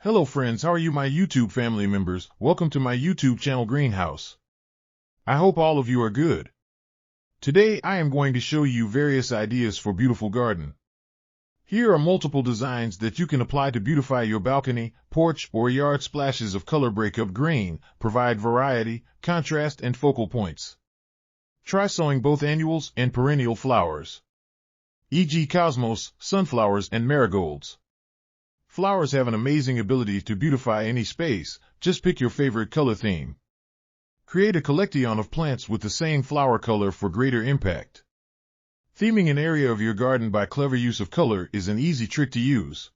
Hello friends, how are you my YouTube family members? Welcome to my YouTube channel Greenhouse. I hope all of you are good. Today I am going to show you various ideas for beautiful garden. Here are multiple designs that you can apply to beautify your balcony, porch, or yard. Splashes of color break up green, provide variety, contrast, and focal points. Try sowing both annuals and perennial flowers, e.g. cosmos, sunflowers, and marigolds. Flowers have an amazing ability to beautify any space. Just pick your favorite color theme. Create a collection of plants with the same flower color for greater impact. Theming an area of your garden by clever use of color is an easy trick to use.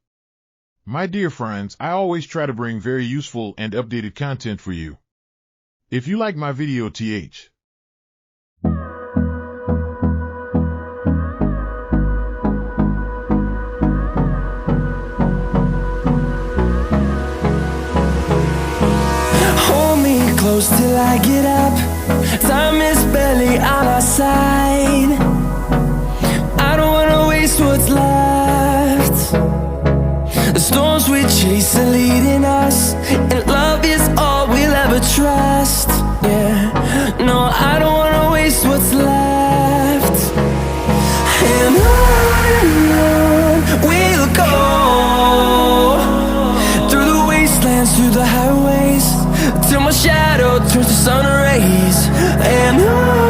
My dear friends, I always try to bring very useful and updated content for you. If you like my video, close till I get up. Time is barely on our side. I don't wanna waste what's left. The storms we chase are leading us, and love is all we'll ever trust. Yeah, no, I don't wanna waste what's left. And on we'll go, through the wastelands, through the highways, till my shadow turns to sun rays. And